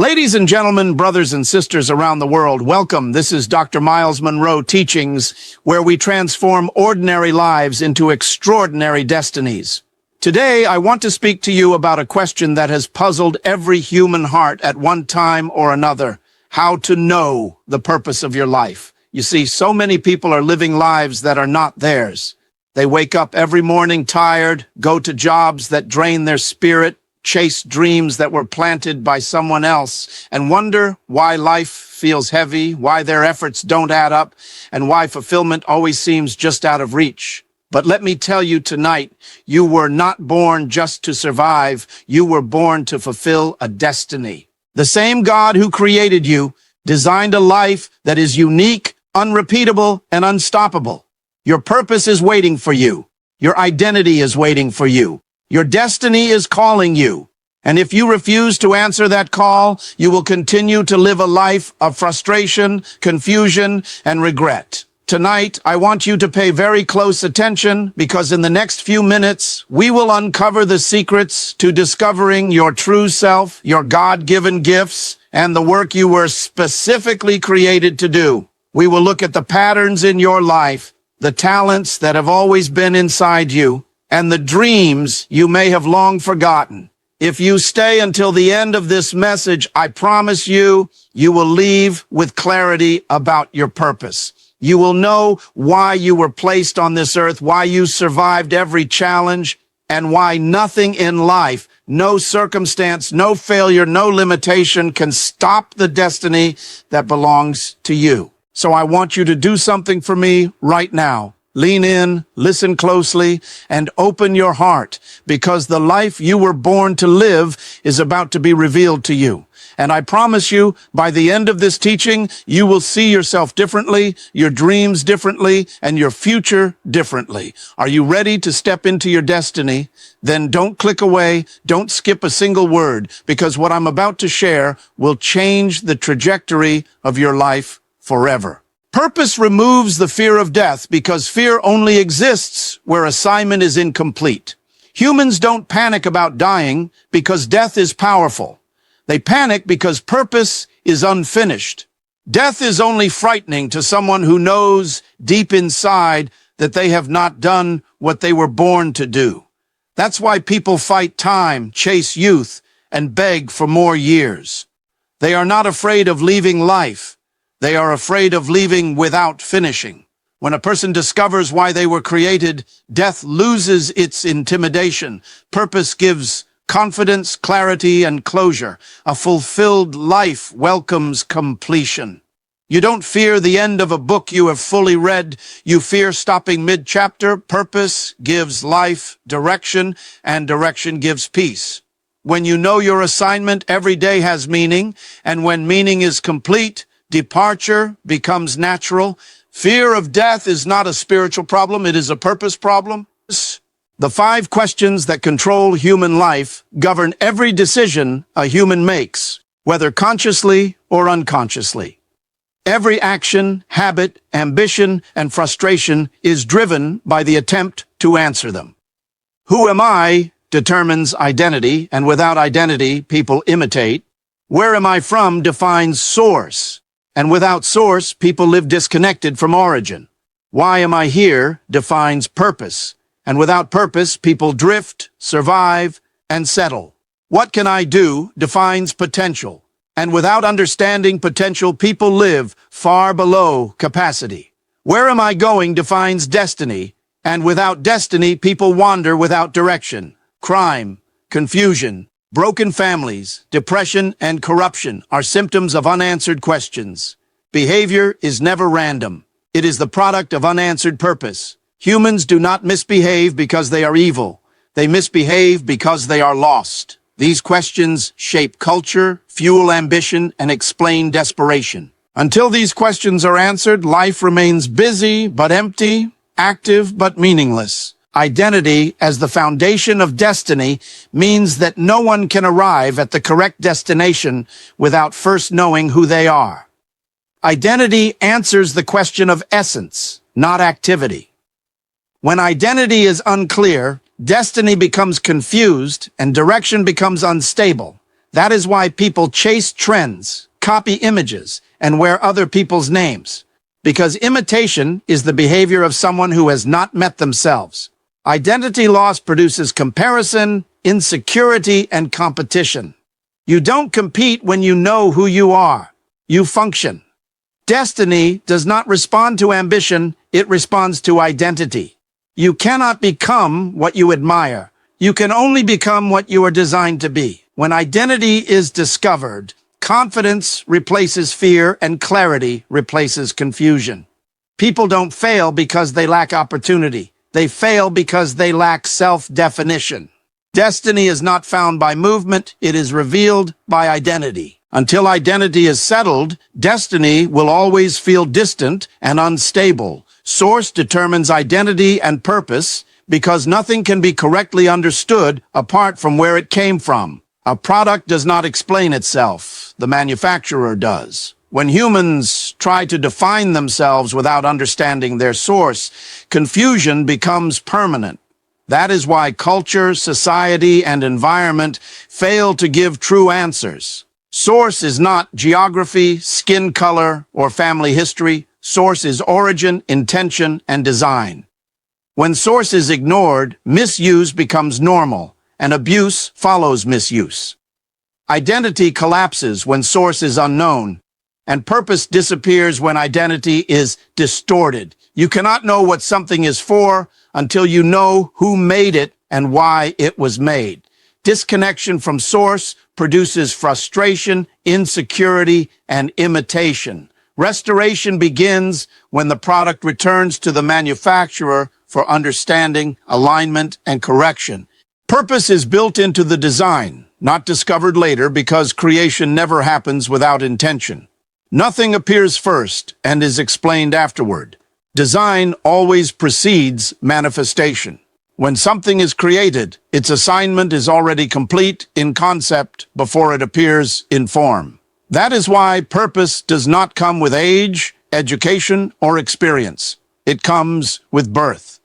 Ladies and gentlemen, brothers and sisters around the world, welcome. This is Dr. Myles Munroe Teachings, where we transform ordinary lives into extraordinary destinies. Today, I want to speak to you about a question that has puzzled every human heart at one time or another: how to know the purpose of your life. You see, so many people are living lives that are not theirs. They wake up every morning tired, go to jobs that drain their spirit, chase dreams that were planted by someone else, and wonder why life feels heavy, why their efforts don't add up, and why fulfillment always seems just out of reach. But let me tell you tonight, you were not born just to survive. You were born to fulfill a destiny. The same God who created you designed a life that is unique, unrepeatable, and unstoppable. Your purpose is waiting for you. Your identity is waiting for you. Your destiny is calling you. And if you refuse to answer that call, you will continue to live a life of frustration, confusion, and regret. Tonight, I want you to pay very close attention, because in the next few minutes, we will uncover the secrets to discovering your true self, your God-given gifts, and the work you were specifically created to do. We will look at the patterns in your life, the talents that have always been inside you, and the dreams you may have long forgotten. If you stay until the end of this message, I promise you, you will leave with clarity about your purpose. You will know why you were placed on this earth, why you survived every challenge, and why nothing in life, no circumstance, no failure, no limitation can stop the destiny that belongs to you. So I want you to do something for me right now. Lean in, listen closely, and open your heart, because the life you were born to live is about to be revealed to you. And I promise you, by the end of this teaching, you will see yourself differently, your dreams differently, and your future differently. Are you ready to step into your destiny? Then don't click away, don't skip a single word, because what I'm about to share will change the trajectory of your life forever. Purpose removes the fear of death, because fear only exists where assignment is incomplete. Humans don't panic about dying because death is powerful. They panic because purpose is unfinished. Death is only frightening to someone who knows deep inside that they have not done what they were born to do. That's why people fight time, chase youth, and beg for more years. They are not afraid of leaving life. They are afraid of leaving without finishing. When a person discovers why they were created, death loses its intimidation. Purpose gives confidence, clarity, and closure. A fulfilled life welcomes completion. You don't fear the end of a book you have fully read. You fear stopping mid-chapter. Purpose gives life direction, and direction gives peace. When you know your assignment, every day has meaning, and when meaning is complete, departure becomes natural. Fear of death is not a spiritual problem, it is a purpose problem. The 5 questions that control human life govern every decision a human makes, whether consciously or unconsciously. Every action, habit, ambition, and frustration is driven by the attempt to answer them. Who am I determines identity, and without identity, people imitate. Where am I from defines source. And without source, people live disconnected from origin. Why am I here defines purpose. And without purpose, people drift, survive, and settle. What can I do defines potential. And without understanding potential, people live far below capacity. Where am I going defines destiny. And without destiny, people wander without direction. Crime, confusion, broken families, depression, and corruption are symptoms of unanswered questions. Behavior is never random. It is the product of unanswered purpose. Humans do not misbehave because they are evil. They misbehave because they are lost. These questions shape culture, fuel ambition, and explain desperation. Until these questions are answered, life remains busy but empty, active but meaningless. Identity, as the foundation of destiny, means that no one can arrive at the correct destination without first knowing who they are. Identity answers the question of essence, not activity. When identity is unclear, destiny becomes confused and direction becomes unstable. That is why people chase trends, copy images, and wear other people's names. Because imitation is the behavior of someone who has not met themselves. Identity loss produces comparison, insecurity, and competition. You don't compete when you know who you are. You function. Destiny does not respond to ambition, it responds to identity. You cannot become what you admire. You can only become what you are designed to be. When identity is discovered, confidence replaces fear and clarity replaces confusion. People don't fail because they lack opportunity. They fail because they lack self-definition. Destiny is not found by movement, it is revealed by identity. Until identity is settled, destiny will always feel distant and unstable. Source determines identity and purpose because nothing can be correctly understood apart from where it came from. A product does not explain itself, the manufacturer does. When humans try to define themselves without understanding their source, confusion becomes permanent. That is why culture, society, and environment fail to give true answers. Source is not geography, skin color, or family history. Source is origin, intention, and design. When source is ignored, misuse becomes normal, and abuse follows misuse. Identity collapses when source is unknown, and purpose disappears when identity is distorted. You cannot know what something is for until you know who made it and why it was made. Disconnection from source produces frustration, insecurity, and imitation. Restoration begins when the product returns to the manufacturer for understanding, alignment, and correction. Purpose is built into the design, not discovered later because creation never happens without intention. Nothing appears first and is explained afterward. Design always precedes manifestation. When something is created, its assignment is already complete in concept before it appears in form. That is why purpose does not come with age, education, or experience. It comes with birth.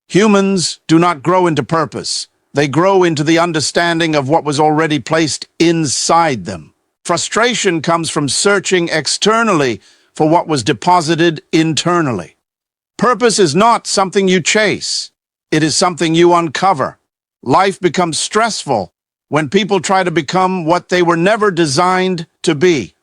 Humans do not grow into purpose. They grow into the understanding of what was already placed inside them. Frustration comes from searching externally for what was deposited internally. Purpose is not something you chase. It is something you uncover. Life becomes stressful when people try to become what they were never designed to be.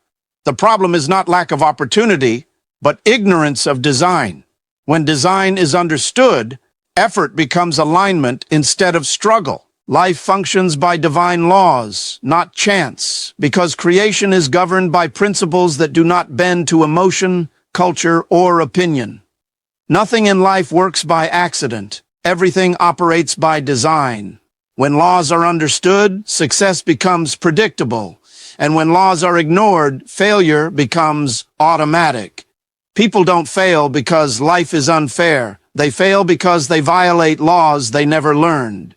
The problem is not lack of opportunity, but ignorance of design. When design is understood, effort becomes alignment instead of struggle. Life functions by divine laws, not chance, because creation is governed by principles that do not bend to emotion, culture, or opinion. Nothing in life works by accident. Everything operates by design. When laws are understood, success becomes predictable. And when laws are ignored, failure becomes automatic. People don't fail because life is unfair. They fail because they violate laws they never learned.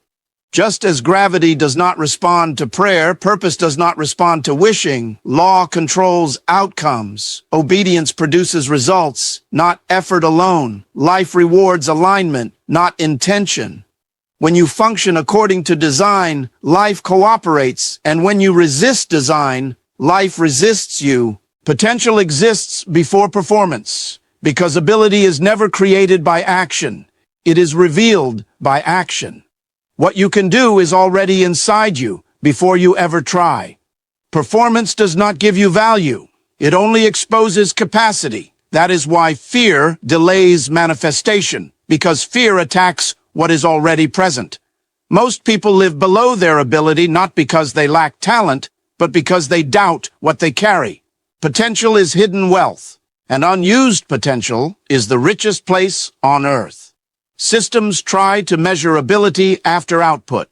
Just as gravity does not respond to prayer, purpose does not respond to wishing. Law controls outcomes. Obedience produces results, not effort alone. Life rewards alignment, not intention. When you function according to design, life cooperates, and when you resist design, life resists you. Potential exists before performance, because ability is never created by action. It is revealed by action. What you can do is already inside you before you ever try. Performance does not give you value. It only exposes capacity. That is why fear delays manifestation, because fear attacks what is already present. Most people live below their ability not because they lack talent, but because they doubt what they carry. Potential is hidden wealth, and unused potential is the richest place on earth. Systems try to measure ability after output,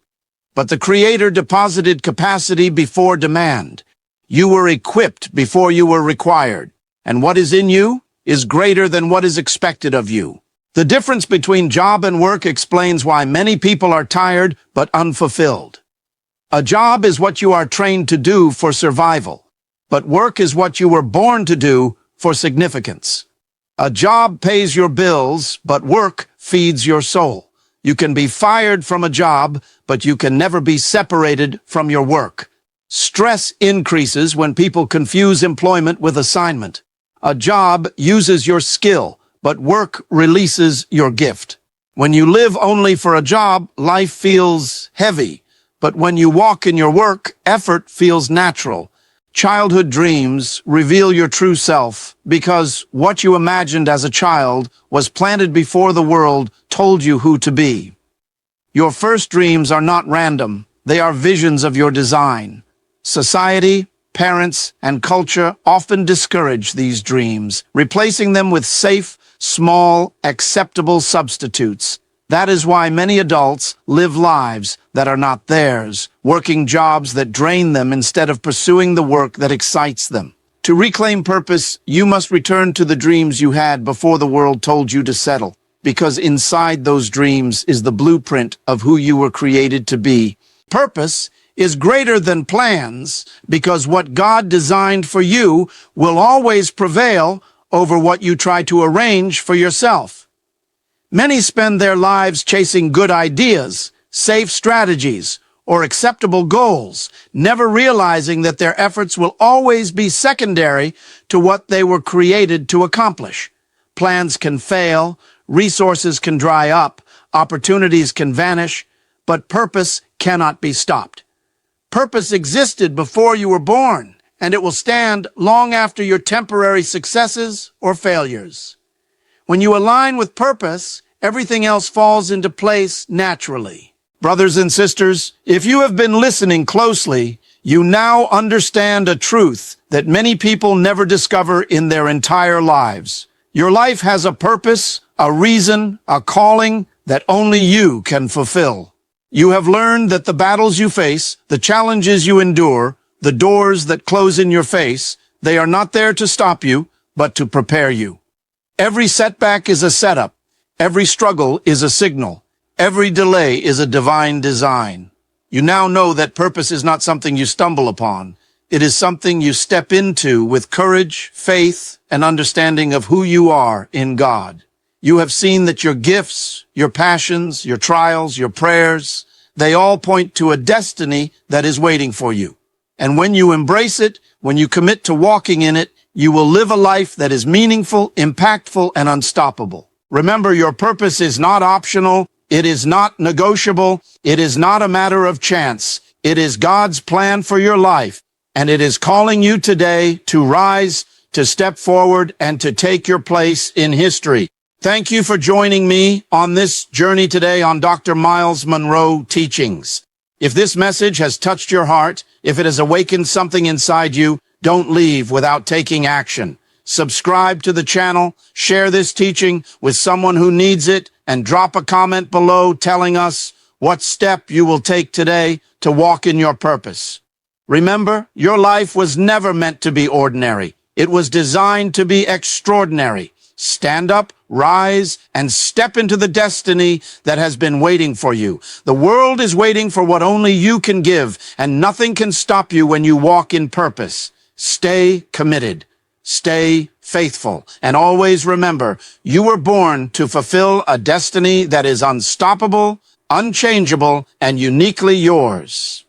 but the Creator deposited capacity before demand. You were equipped before you were required, and what is in you is greater than what is expected of you. The difference between job and work explains why many people are tired but unfulfilled. A job is what you are trained to do for survival, but work is what you were born to do for significance. A job pays your bills, but work feeds your soul. You can be fired from a job, but you can never be separated from your work. Stress increases when people confuse employment with assignment. A job uses your skill, but work releases your gift. When you live only for a job, life feels heavy. But when you walk in your work, effort feels natural. Childhood dreams reveal your true self because what you imagined as a child was planted before the world told you who to be. Your first dreams are not random. They are visions of your design. Society, parents, and culture often discourage these dreams, replacing them with safe, small, acceptable substitutes. That is why many adults live lives that are not theirs, working jobs that drain them instead of pursuing the work that excites them. To reclaim purpose, you must return to the dreams you had before the world told you to settle, because inside those dreams is the blueprint of who you were created to be. Purpose is greater than plans because what God designed for you will always prevail over what you try to arrange for yourself. Many spend their lives chasing good ideas, safe strategies, or acceptable goals, never realizing that their efforts will always be secondary to what they were created to accomplish. Plans can fail, resources can dry up, opportunities can vanish, but purpose cannot be stopped. Purpose existed before you were born, and it will stand long after your temporary successes or failures. When you align with purpose, everything else falls into place naturally. Brothers and sisters, if you have been listening closely, you now understand a truth that many people never discover in their entire lives. Your life has a purpose, a reason, a calling that only you can fulfill. You have learned that the battles you face, the challenges you endure, the doors that close in your face, they are not there to stop you, but to prepare you. Every setback is a setup. Every struggle is a signal. Every delay is a divine design. You now know that purpose is not something you stumble upon. It is something you step into with courage, faith, and understanding of who you are in God. You have seen that your gifts, your passions, your trials, your prayers, they all point to a destiny that is waiting for you. And when you embrace it, when you commit to walking in it, you will live a life that is meaningful, impactful, and unstoppable. Remember, your purpose is not optional. It is not negotiable. It is not a matter of chance. It is God's plan for your life, and it is calling you today to rise, to step forward, and to take your place in history. Thank you for joining me on this journey today on Dr. Myles Munroe Teachings. If this message has touched your heart, if it has awakened something inside you, don't leave without taking action. Subscribe to the channel, share this teaching with someone who needs it, and drop a comment below telling us what step you will take today to walk in your purpose. Remember, your life was never meant to be ordinary. It was designed to be extraordinary. Stand up, rise, and step into the destiny that has been waiting for you. The world is waiting for what only you can give, and nothing can stop you when you walk in purpose. Stay committed, stay faithful, and always remember, you were born to fulfill a destiny that is unstoppable, unchangeable, and uniquely yours.